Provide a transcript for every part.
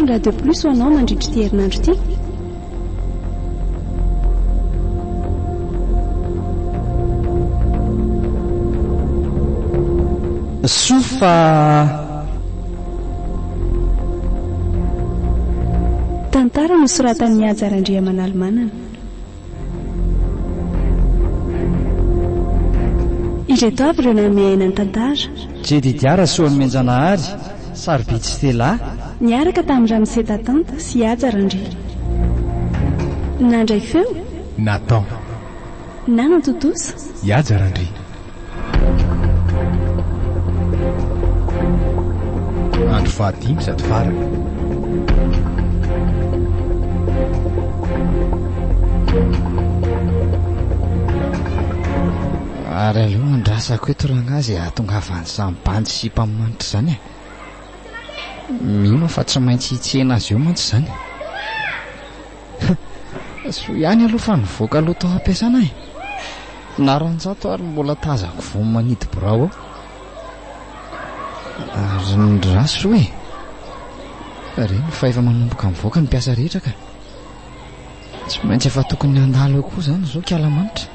ny radio plus ho anao mandritry ty herinandro ty. Sofa Tantara no soratan'ny Ajarandria manalmanana. Ireto avy ireo namiaina ny tantara. Jedidiara soan'ny Menjanahary, Saribitsy Stella, niaraka tamin'ny Ramsetatanta sy Ajarandria. Nandray feo Nathan nanantotosa Ajarandria. Andro fahadimy sady faraka. Ary aloha andrasako eto rangazy ahatongavan'ny sambandy sy mpamanitra zany e. Mino fa tsy maintsy hitsena azy eo mantsy zany. So ihany aloha fa nivoaka aloha tao ampiasana e. Naranjato ary mbola tazako vo manidy birao ao. Ary ny raso hoe reny fa efa manomboka mivoaka ny mpiasa rehetra ka. Tsy maintsy efa tokony andalo eo koa zany zao kialamanitra.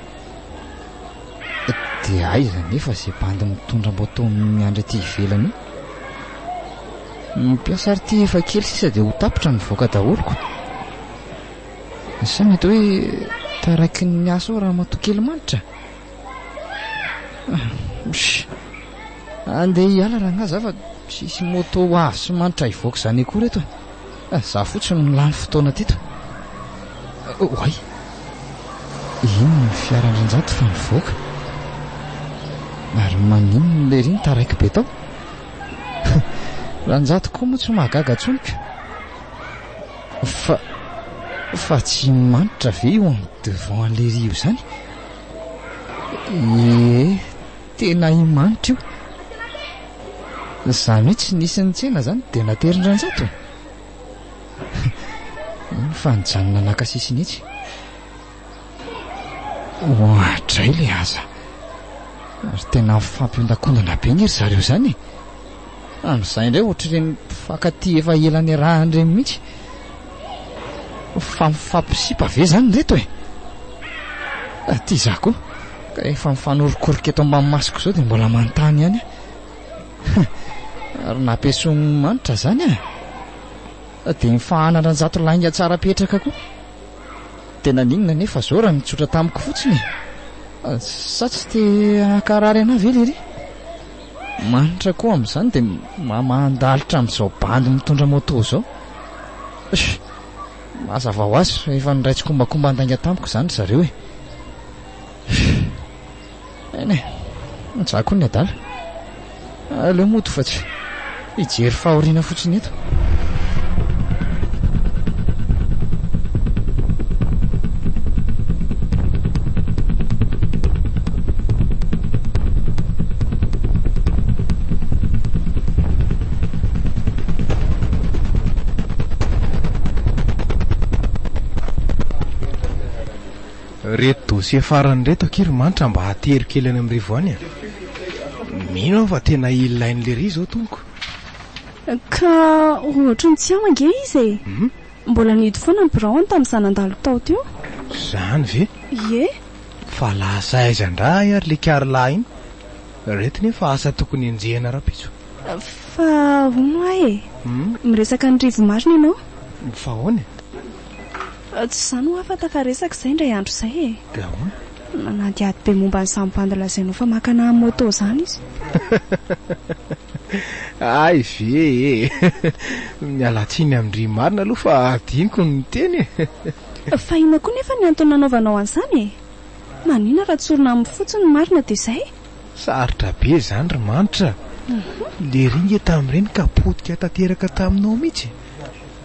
Dia aiza nefa izay bandy mitondra mboto miandry aty ivelany. Mpiasa ary ty efa kely sisa dia ho tapitra ny voaka daholoko. Sa mety hoe taraiky ny aso raha matokely manitra. Andeha hiala raha ngaza fa sisy moto avy sy manitra hivoaka izany akory eto. Za fotsiny milany fotoana teto. Oay, ino ny fiaran-dranjato fa nivoaka. Ary manino le riny taraiky be tao. Ranjato koa moa tsy mahagaga tsoniko. Fa tsy manitra ve eo amin'ny devant an'le rio zany. Tena imanitra io. Za mihitsy nisy ny tsena zany dia naterin-dranjato. Fa nijanona nakasisiny itsy. Ohatray le aza. Ary tena fampiondakondana be ngery zareo zany. Amin'izay indray ohatr'ireny mpifankaty efa elany arahany ireny mihitsy. Fa mifampisipa ve zany reto e. Ty za koa ka efa mifanorokorika eto ambany masoko zao dia mbola manontany ihany. Ary nampiasony manitra zany dia mifahana-ranjato lainga tsara petraka koa. Tena ninona nefa zao raha mitsotra tamiko fotsiny. Sa tsy te akarary ana ve lery. Manitra koa amin'izany dia mamandalitra amin'izao bandy mitondra moto zao. Mazava ho azy efa niraitsy kombakomba andainga tamiko zany zareo e. Eny e, za koa ny adala. Aleo moto fa tsy hijery fahoriana fotsiny eto. Reto dosie farany reto akery manitra mba hatery kely any amin'ny rivoany. Mino fa tena ilain'le ry zao tompoko. Ka ohatra ny tsy amange izy e. Mbola nidy foana ny birao tamin'izany nandalo tao teo. Zany ve? Ie. Fa lasa aizan-draha ary le kiarolahy iny. Reto nefa asa tokony enjehana rapitso. Fa hono e. Miresaka ny rivo marina ianao. Fa hono? Tsy izany ho afata fa resaka izay indray andro izay e. Dia hono? Nanadiady be momba ny sambandy lazainao fa makana amin'ny moto zany izy. Ay ve mialatsiny amin'ny ry marina aloha fa adiniko ny teny. Fa ina koa nefa ny antony nanaovanao an'izany e. Manina raha tsorina amin'ny fotsiny marina dia izay. Sarotra be zany ry manitra. Le ringa tamin'ireny ka potika tanteraka taminao mihitsy.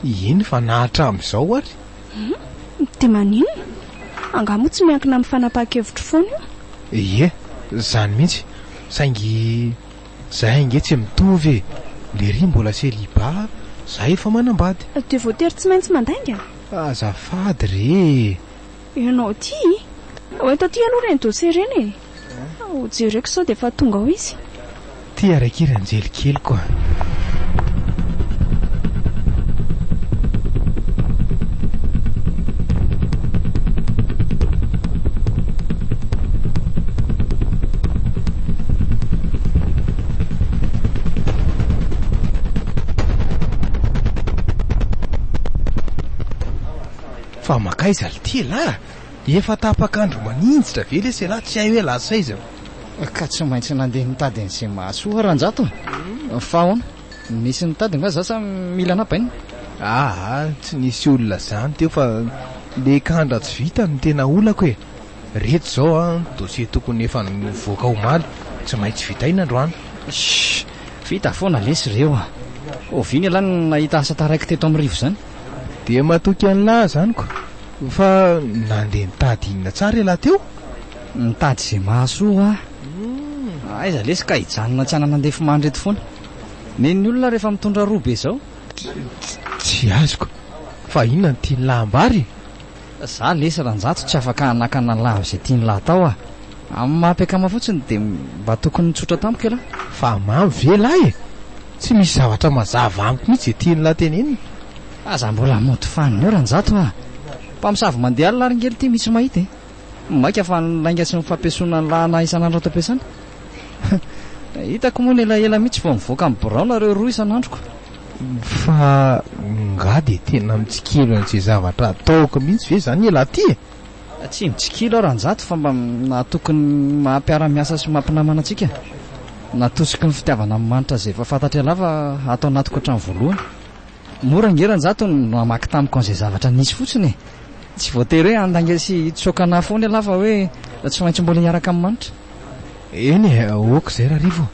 Iny fa nahatra amin'izao ary. Dia manina? Angamo tsy miankina amin'ny fanapahan-kevitro foana io. Ie, zany mihitsy. Saingy zahay inge tsy mitovy. Le ry mbola seliba, zahay efa manambady. Dia voatery tsy maintsy mandainga. Azafady re. Ianao ty? Oento aty aloha reny dosie reny e. Jereko sao dia efa tonga ao izy. Ty araiky ranjely kely koa. fa makaiza litela efa tapakandro maninjitra ve le se la tsy hay hoe lasaiza ka tsy maintsy nandeha nitady an'izay mahasoa ranjato fa ona nisy nitady nga za sa mila napaina tsy nisy olona zany teo fa le kandra tsy vita ny tena olako e reto zao dossier tokony efa nivoaka omaly tsy maintsy vitaina androany vita foana lesy reo oviny ala ny nahita asa taraiky teto amin'ny rivo zany dia matoky an'lahy zanyko fa nandeha nitady inona tsara elahy teo nitady izay mahasoa aiza lesy ka hijanona tsy ananandefa mandreto foana neny olona rehefa mitondra roa be zao tsy azoko fa inona ny tia ny lahambary za lesy ranjato tsy afaka hanakana lahy izay tia ny lahy tao amin'ny maha-piakama fotsiny dia mba tokony nitsotra tamiko ela fa mamy ve lahy tsy misy zavatra mazava amiko mihitsy zay tia ny lahy teneniny aza mbola mody faniny eo ranjato mpamosavy mandeha alina ringely ty misy mahita maika fa lainga sy nyfampiasona ny lahy na isanandro ato ampiasana hitako moa ny elaela mihitsy fa mivoaka amin'ny boraonareo roa isanandroko fa nga dia tena mitsikilo an'izay zavatra ataoko mihitsy ve zany elahy ty tsy mitsikilo aho ranjato fa mba natokony mahampiara-miasa sy mampinamana antsika natosiky ny fitiavana amin'manitra zay efa fantatra ela fa atao anatiko hatrany voalohany mora ngeranjato no amaky tamiko an'izay zavatra nisy fotsiny tsy voatery hoe andange sy tsokana foana ela fa hoe tsy maintsy mbola hiaraka amin'manitra eny oka izay raha rivo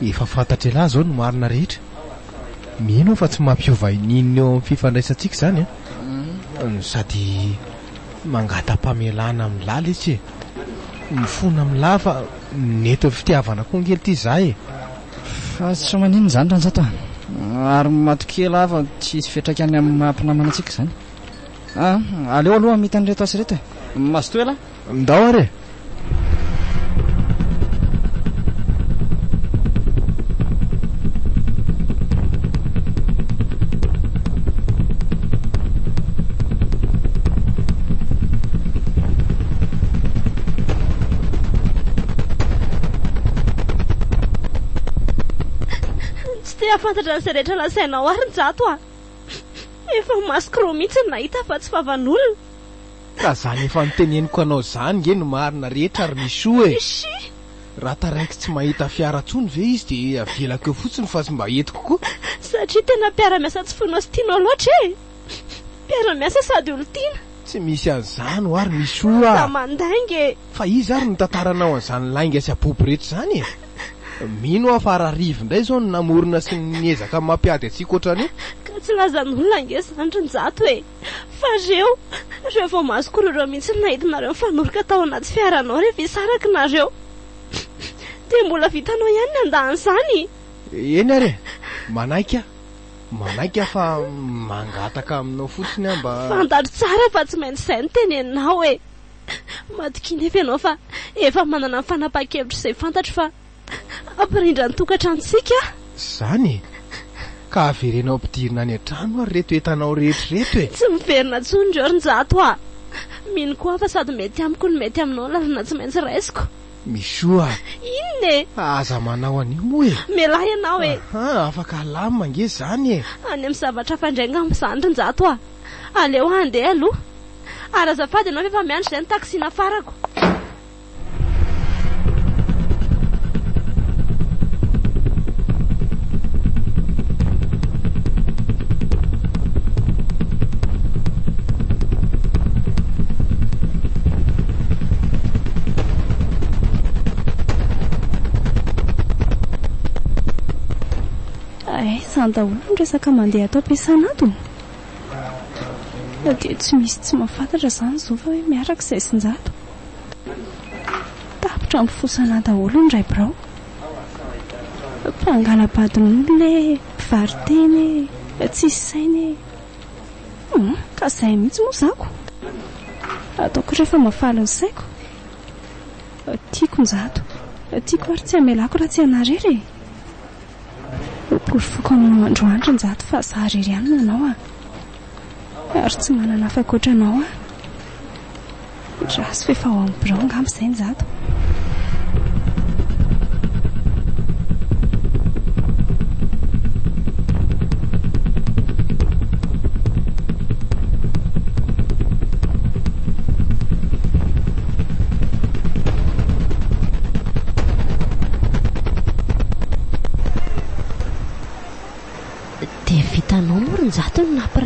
efa fantatra elahy zao no marina rehetra mino fa tsy mampiova ininona eo amin'ny fifandraisantsika zany sady mangata-pamelana amin'ny lahy lesy mifona amin'ny lahy fa neto fitiavana koa ngely ty za fa tsy manino zany ranjato ary matokela fa tsy isy fiatraikany amin'ny mahampinamana antsika zany aleo aloha mita an'reto asy reto mazoto ela ndao are fantatra n'izay rehetra lasainao ary njato efa masoko roa mihitsy ny nahita fa tsy favan'olona ka zany efa niteneniko anao zany nge no marina rehetra ary misoa raha taraiky tsy mahita fiara tsony ve izy dia avelako eo fotsiny fa sy mba entiko koa satria tena mpiara-miasa tsy fonao sy tianao loatra mpiara-miasa sady olo tiana tsy misy an'izany ho ary misoa da mandainge fa izy ary nitantaranao an'izany lainga sy apopo rehetra zany mino aho fa raharivo indray zao no namorona sy niezaka mampiady atsika ohatrany ka tsy lazan'olona nge zany ranjato fa reo vao masoko reo mihitsy nahitinareo mifanoroka tao anaty fiaranao rehefa isaraky nareo dia mbola vitanao ihany ny andahan'izany eny are manaika fa mangataka aminao fotsiny mba fantatro tsara fa tsy maintsy izay no teneninao matokinefa ianao fa efa manana ny fanapahan-kevitra izay fantatro fa ampirindra ny tokantrantsika zany ka averenao ampidirina any an-trano ary reto entanao rehetrareto tsy miverina tsonindreo rinjato mino koa fa sady mety amiko ny mety aminao lalana tsy maintsy raisiko misoa inona aza manao an'io moa melahy ianao afaka alamina nge zany any amin'ny zavatra fandrainga amin'izany rinjato aleo andeha aloha ary azafady ianao efa miandry izay ny taksina farako izany daholo ny resaka mandeha atao ampiasana ato dia tsy misy tsy mahafantatra izany zao fa hoe miaraka izay sinjato tapitra amin'ny fosana daholo ny ray birao mpangalabadin'olona mpivariteny tsisy sainy ka izay mihitsy moa zako ataoko rehefa mahafaly ny saiko tiako njato tiako ary tsy hamelako raha tsy hanarery porofoka amin'ny androandro njato fa za rery ihany nanao ary tsy manana afa-koatra anao rasy fefa ao amin'ny birao ngamba izay njato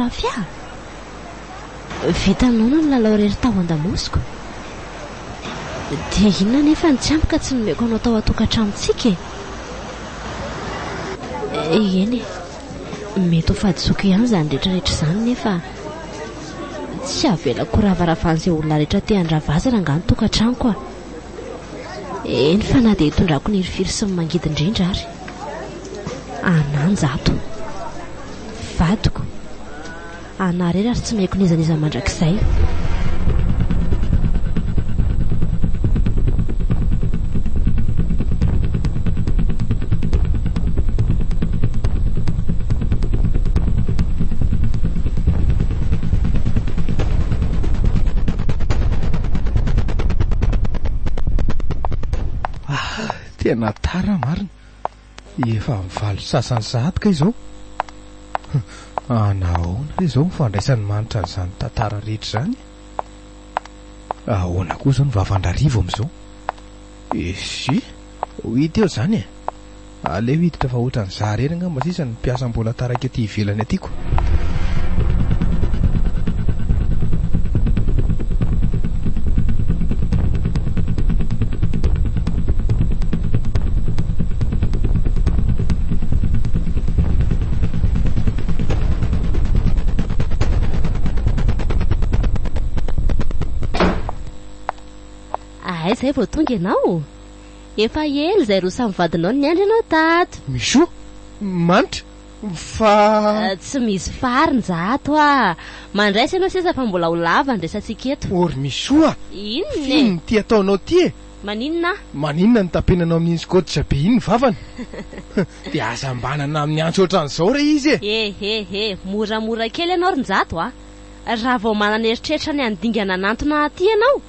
lafia. Vitanao no lalao rery tao an-damosiko. Dia inona nefa ny tsy ampy ka tsy nomeko anao tao atokantramontsika e. Eny mety ho fadisoako ihany izany rehetrarehetra izany nefa tsy avelako ravaravan'izay olona rehetra te handravazana nga ny tokantranoko a. Eny fa na dia hitondrako ny hirifiry sy ny mangidi-indrindra ary ananjato vadiko anarery ary tsy maiko nizaniza mandrakizay. Tena tara marina. Efa mivalo sasany zahatka izao. Anahoana re izao mifandraisany manitra n'izany tantara rehetra izany. Ahoana koa izao ny vavandrarivo amin'izao. Esy ho hita eo izany e. Aleo hiditra fa ohatran'ny zaha rery angamba sisa ny mpiasa mbola taraka ety ivelany atyko. Zay vao tonga ianao. Efa ela izay roa samy vadinao ny andro ianao tato. Miso manitra fa tsy misy fariny zato a. Mandraisa ianao sisa fa mbola ho lava ndraisantsika eto. Ory misoa. Inona Fino ty ataonao ty e. Maninona? Maninona ny tapenanao amin'ny skotra be iny vavana. Dia asambanana amin'ny antso ohatran'izao re izy e. Moramora kely ianao rinjato a. Raha vao manana eritreritra ny andingana nantona aty ianao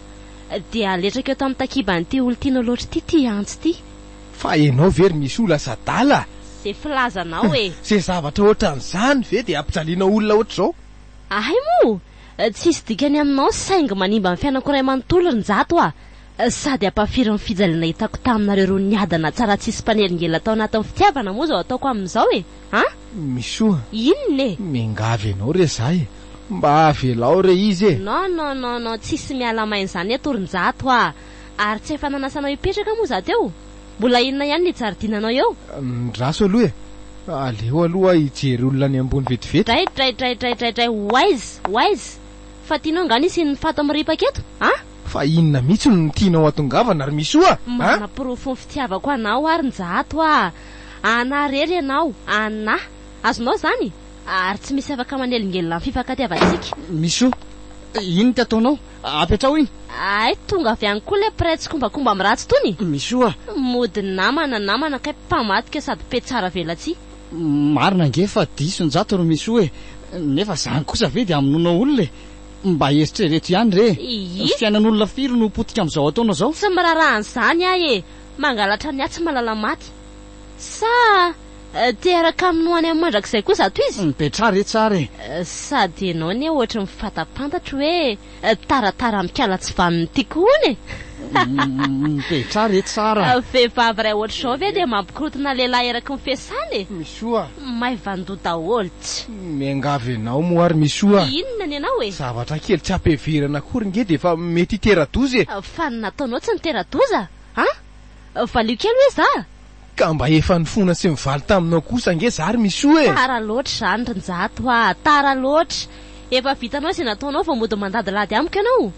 dia aletraka eto amin'ny takiban'ity olo tianao loatra ty antso ty. Fa enao very misy ola sadala. Zay filazanao e. Zay zavatra ohatran'izany ve dia ampijaliana olona ohatr'izao. Ay mo, tsisy dikany aminao saingy manimba amin'ny fiainako iray manontolo rinjato a. Sady ampafiry ny fijaliana hitako taminareo roa niadana tsara tsisy mpanelingela tao anatin'ny fitiavana moa zao ataoko amin'izao e. Misoa. Inona e? Mingavy enao re zahay. Mba avelao re izy e. Non, tsisy miala maina izany eto rinjato a. Ary tsy efa nanasanao hipetraka moa za teo. Mbola inona ihany ny jaridinanao eo? Ndraso aloha e. Aleo aloha hijery olona ny ambony vetivety. Dray, wise. Fa tianao nga nisy ny fato miripaka eto? Fa inona mihitsy no tianao atongavana ary misoa? Manapirofo ny fitiavako anao ary njato a. Anarery ianao, azonao zany? Ary tsy misy afaka manelingela ny fifankatiavantsika. Miso, ino ty ataonao? Apetrao iny? Ay, tonga avy any koa le pretsy kombakomba amin'ny ratsy tony. Miso mody namana kay mpamatika sady pe tsara velatsy. Marina nge fa diso ny jato ro miso e. Nefa zany kosa ve dia aminonao olona e. Mba eritrereto ihany re. Fiainan'olona firy no potika amin'izao ataonao zao. Tsy mirarahan'izany ahy e. Mangalatra ny atsy malala maty. Sa teraka aminoany amin'ny mandrakizay kosa ato izy. Mipetrare tsara e. Sady ianao ne ohatra mifatapantatro hoe taratara mikala tsy vaniny tiako hony e. Mipetrare tsara. Vehivavy ray ohatr'izao ve dia mampikorotana lehilahy eraky ny fiasany e. Misoa. Mahay vandoda oltsy. Miangavy anao mo ary misoa. Inona ny anao e? Zavatra kely tsy ampeverana akory nge dia efa mety hitera-doza e. Fa nataonao tsy nitera-doza? Valio kely hoe za? Ka mba efa nifona sy mivaly taminao kosa nge zary misoa e. Tara loatra zany rinjato a. Tara loatra. Efa vitanao izay nataonao fa mody mandadilady amiko ianao.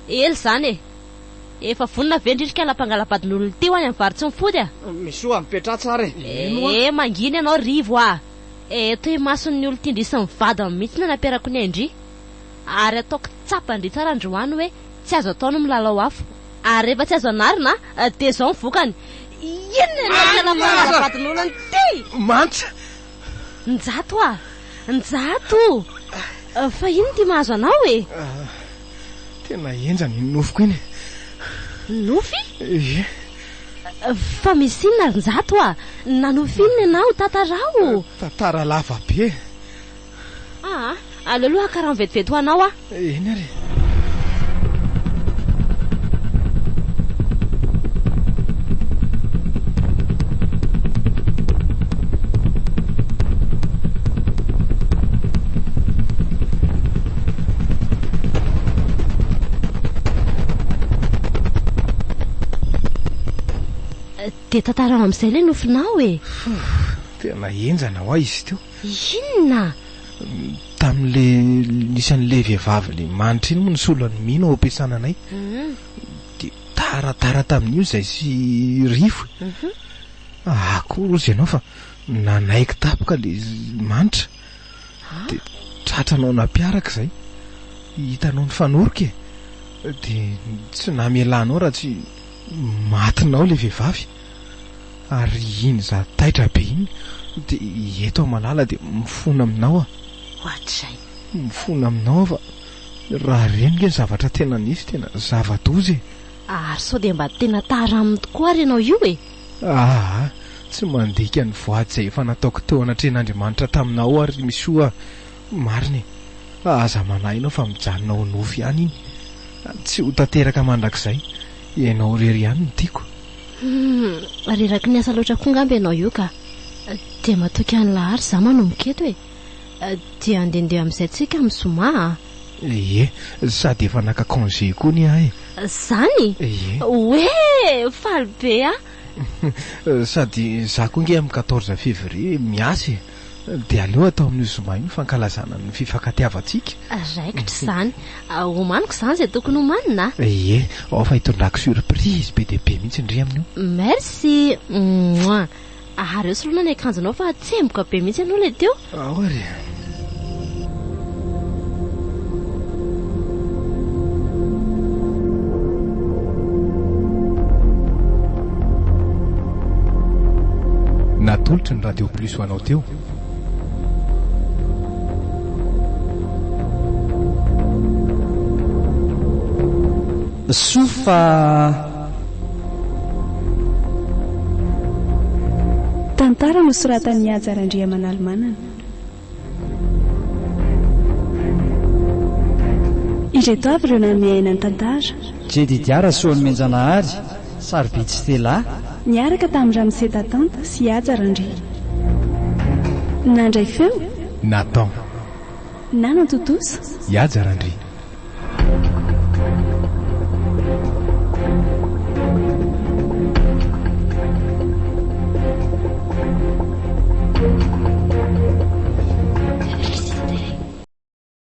Ely zany e. Efa vonina vendrindrika lapangalabadin'olona ty ho any amin'ny varotsy mifody a. Misoa mipetra tsara e. Manginy ianao rivo a. Eto mason'ny olo tindrisy mivadiny mihitsy nampiarako ny andry. Ary ataoko tsapandry tsara androany hoe tsy azo ataony milalao afo. Ary rehefa tsy azo anarina dia zao mivokany. Inona lapangalabadin'olona ty? Mantsa. Njato a. Njato. Fa ino ty mahazo anao e? Tena enjany ny nofoko iny. Nofy? Fa misy inona rinjato a. Nanofy inona ianao tantarao? Tantara lava be. Aleoloha karaha mivetivety ho anao a. Eny ary. dia tantarao amin'izay ilay nofinao e. Tena enjana ho izy teo. Inona? Tamin'le nisan'le vehivavy le manitra iny moa nysolony mino ao ampiasana anay. Dia taratara tamin'io izay sy rivo. Akory ozy ianao fa nanaiky tapoka le manitra. Dia tratranao nampiaraka izay. Hitanao ny fanoroka e. Dia tsy namelanao raha tsy matinao le vehivavy. Ary iny za taitra be iny dia eto malala dia mifona aminao. Ohatr'izay. Mifona aminao fa raha reniko ny zavatra tena nisy tena zava-doza e. Ary sao dia mba tena taraminy tokoa ary ianao io e. Tsy mandika ny voady izay efa nataoko teo anatrehan'Andriamanitra taminao ary misoa mariny. Aza manahy ianao fa mijanonao nofy ihany iny. Tsy ho tanteraka mandrakizay. Ianao rery ihany no tiako. Reraky ny asa loatra koa ngamba ianao io ka. Dia matoky any lahary za manomboka eto e. Dia andehandeha amin'izay tsika amin'ny zoma. Sady efa naka congé koa ny ahy. Zany? Oe, faly be a. Sady za koa nge amin'ny 14 février miasy. Dia aleo atao amin'ny zoma iny fankalazana ny fifankatiavantsika. Raikitra izany. Homaniko izany izay tokony homanina. Ao fa hitondrako surprise be dia be mihitsy indri amin'io. Merci. Ary eo solona ny akanjonao fa tsemboka be mihitsy ianao ilay teo. Ary natolotry ny radio plus ho anao teo. Sofa Tantara nosoratan'ny Ajarandria manalmanana. Ireto avy ireo namiaina ny tantara. Jedidiara soany menjanahary saribitsy Stella Niaraka tamin'ny Ramsetatanta sy Ajarandria. Nandray feo Nathan nanantotosa Ajarandria.